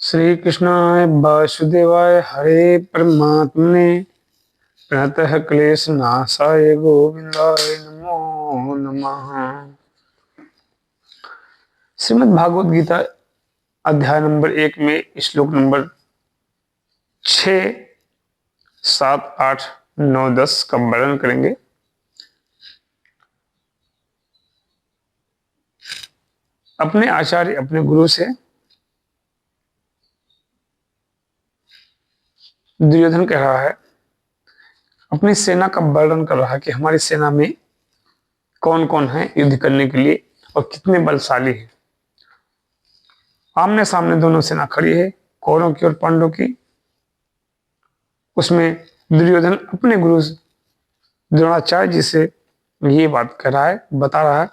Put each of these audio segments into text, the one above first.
श्री कृष्णाय वासुदेवाय हरे परमात्मने प्रणतः क्लेश नाशाय गोविंदाय नमो नमः। श्रीमद् भागवत गीता अध्याय नंबर 1 में श्लोक नंबर 6, 7, 8, 9, 10 का वर्णन करेंगे। अपने आचार्य अपने गुरु से दुर्योधन कह रहा है, अपनी सेना का वर्णन कर रहा है कि हमारी सेना में कौन कौन है युद्ध करने के लिए और कितने बलशाली है। आमने सामने दोनों सेना खड़ी है, कौरवों की और पांडवों की। उसमें दुर्योधन अपने गुरु द्रोणाचार्य जी से ये बात कर रहा है, बता रहा है,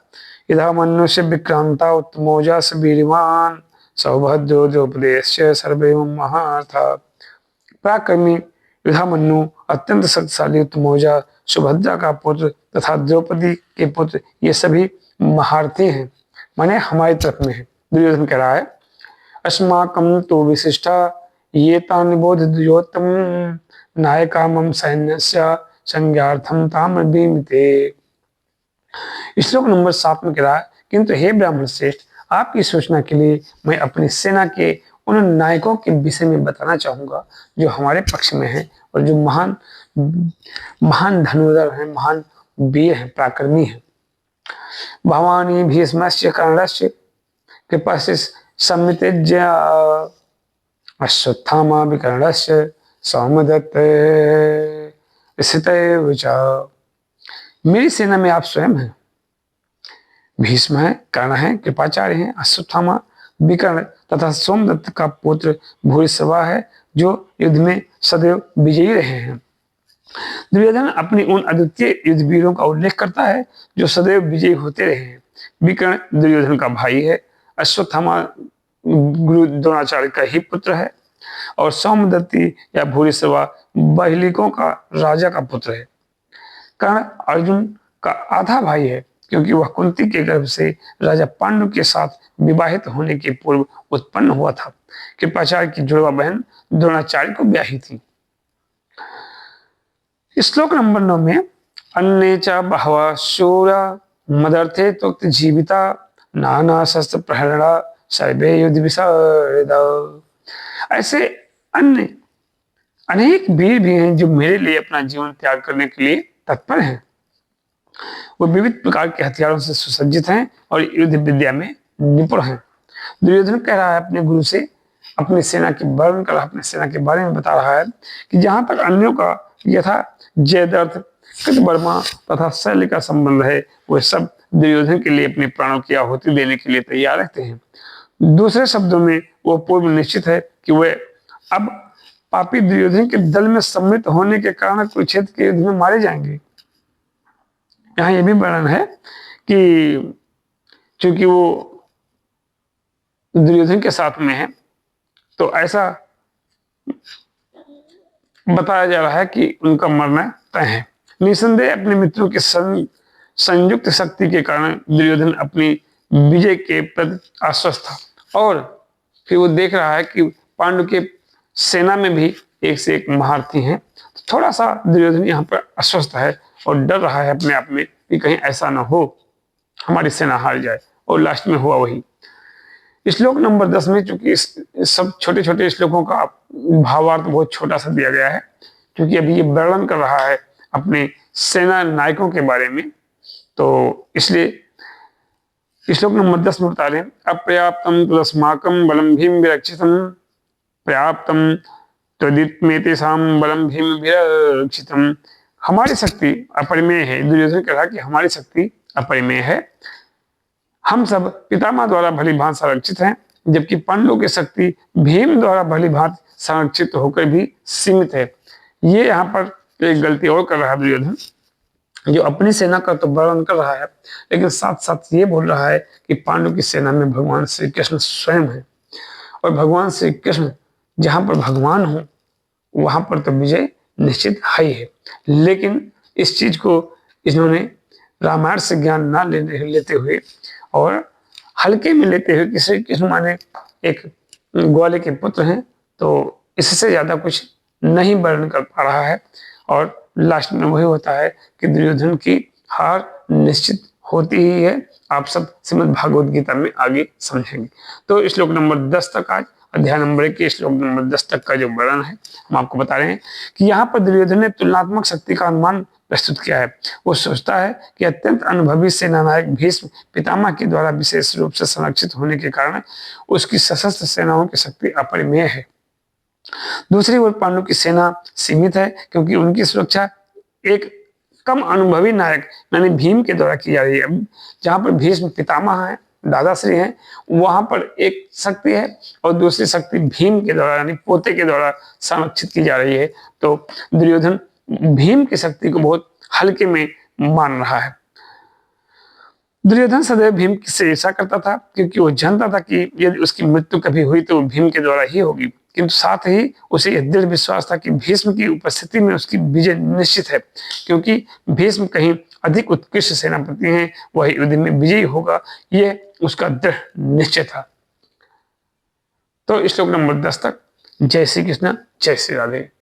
इधर मनुष्य विक्रांता उत्तमोजा वीरवान सौभद्रो द्रौपदेश सर्वैव महार्था। पराक्रमी युधामन्यु अत्यंत शक्तिशाली उत्तमोजा सुभद्रा का पुत्र तथा द्रौपदी के पुत्र ये सभी महारथी हैं, माने हमारी तरफ में है। दुर्योधन कह रहा है, अस्माकं तो विशिष्टा ये तानिबोध द्योतम नायका मम सैन्यस्य संज्ञार्थम ताम बीमते। श्लोक नंबर 7 में कह रहा है, किंतु हे ब्राह्मण श्रेष्ठ, आपकी सूचना के लिए मैं अपनी सेना के उन नायकों के विषय में बताना चाहूंगा जो हमारे पक्ष में हैं और जो महान महान धनुर्धर हैं, महान वीर हैं, पराक्रमी हैं। भवानी भीष्मस्य कर्णस्य कृपा से समितिज्य अश्वत्थामा विकर्णस्य सौमदत्त स्थितैव च। मेरी सेना में आप स्वयं हैं, भीष्म है, कर्ण है, कृपाचार्य हैं, अश्वत्थामा, विकर्ण तथा सोमदत्त का पुत्र भूरिश्रवा है जो युद्ध में सदैव विजयी रहे हैं। दुर्योधन अपनी उन अद्वितीय युद्धवीरों का उल्लेख करता है जो सदैव विजयी होते रहे हैं। विकर्ण दुर्योधन का भाई है, अश्वत्थामा गुरु द्रोणाचार्य का ही पुत्र है और सोमदत्ती या भूरिश्रवा बहलिकों का राजा का पुत्र है। कर्ण अर्जुन का आधा भाई है क्योंकि वह कुंती के गर्भ से राजा पांडु के साथ विवाहित होने के पूर्व उत्पन्न हुआ था। कृपाचार्य की जुड़वा बहन द्रोणाचार्य को ब्याही थी। श्लोक नंबर 9 में अन्य च बहवा शूरा मदर्थे तुक्त जीविता नाना शस्त्र प्रहरणा सर्वे युद्ध विशारदा। ऐसे अन्य अनेक वीर भी हैं जो मेरे लिए अपना जीवन त्याग करने के लिए तत्पर हैं। वो विविध प्रकार के हथियारों से सुसज्जित हैं और युद्ध विद्या में निपुण हैं। दुर्योधन कह रहा है अपने गुरु से, अपनी सेना के वर्णन कर, अपने सेना के बारे में बता रहा है कि जहां तक अन्यों का यथा जयद्रथ कृतवर्मा तथा शैल्य का संबंध है, वे सब दुर्योधन के लिए अपने प्राणों की आहुति देने के लिए तैयार रहते हैं। दूसरे शब्दों में वो पूर्व निश्चित है कि वे अब पापी दुर्योधन के दल में सम्मिलित होने के कारण कुरुक्षेत्र के युद्ध में मारे जाएंगे। यहाँ यह भी वर्णन है कि चूंकि वो दुर्योधन के साथ में है तो ऐसा बताया जा रहा है कि उनका मरना तय है। निसंदेह अपने मित्रों के संयुक्त शक्ति के कारण दुर्योधन अपनी विजय के प्रति आश्वस्त था और फिर वो देख रहा है कि पांडु के सेना में भी एक से एक महारथी हैं। तो थोड़ा सा दुर्योधन यहाँ पर अस्वस्थ है और डर रहा है अपने आप में कि कहीं ऐसा ना हो हमारी सेना हार जाए, और लास्ट में हुआ वही। श्लोक नंबर 10 में चूंकि सब छोटे छोटे श्लोकों का भावार्थ बहुत छोटा सा दिया गया है, क्योंकि अभी ये वर्णन कर रहा है अपने सेना नायकों के बारे में, तो इसलिए श्लोक नंबर 10 में बता रहे हैं, अपर्याप्तम तदस्माकं बलम भीम विरक्षितम पर्याप्तम त्वदित्मेतेषां बलम भीम विरक्षितम। हमारी शक्ति अपरिमेय है। दुर्योधन कह रहा कि हमारी शक्ति अपरिमेय है, हम सब पितामह द्वारा भली भांति संरक्षित हैं, जबकि पांडवों की शक्ति भीम द्वारा भली भांति संरक्षित होकर भी सीमित है। ये यहाँ पर एक गलती और कर रहा है दुर्योधन, जो अपनी सेना का तो वर्णन कर रहा है लेकिन साथ साथ ये बोल रहा है कि पांडव की सेना में भगवान श्री कृष्ण स्वयं है और भगवान श्री कृष्ण जहां पर भगवान हो वहां पर तो विजय निश्चित है ही है। लेकिन इस चीज को इन्होंने रामायण से ज्ञान ना लेते हुए और हल्के में लेते हुए कि श्री कृष्ण माने एक ग्वाले के पुत्र हैं, तो इससे ज्यादा कुछ नहीं वर्णन कर पा रहा है। और लास्ट में वही होता है कि दुर्योधन की हार निश्चित होती ही है। आप सब श्रीमद् भागवत गीता में आगे समझेंगे। तो श्लोक नंबर 10 तक आज अध्याय नंबर 1 के श्लोक नंबर 10 तक का जो वर्णन है हम आपको बता रहे हैं कि यहाँ पर दुर्योधन ने तुलनात्मक शक्ति का अनुमान प्रस्तुत किया है। वो सोचता है कि अत्यंत अनुभवी सेनानायक भीष्म पितामह के द्वारा विशेष रूप से संरक्षित होने के कारण उसकी सशस्त्र सेनाओं की शक्ति अपरिमेय है। दूसरी ओर पांडु की सेना सीमित है, क्योंकि उनकी सुरक्षा एक कम अनुभवी नायक यानी भीम के द्वारा की जा रही है। जहां पर भीष्म पितामह है, दादाश्री हैं, वहां पर एक शक्ति है और दूसरी शक्ति भीम के द्वारा यानी पोते के द्वारा संरक्षित की जा रही है। तो दुर्योधन भीम की शक्ति को बहुत हल्के में मान रहा है। दुर्योधन सदैव भीम से ईर्षा करता था, क्योंकि वो जानता था कि यदि उसकी मृत्यु कभी हुई तो भीम के द्वारा ही होगी। किंतु साथ ही उसे यह दृढ़ विश्वास था कि भीष्म की उपस्थिति में उसकी विजय निश्चित है, क्योंकि भीष्म कहीं अधिक उत्कृष्ट सेनापति हैं, वह युद्ध में विजयी होगा, यह उसका दृढ़ निश्चय था। तो श्लोक नंबर 10 तक। जय श्री कृष्ण, जय श्री राधे।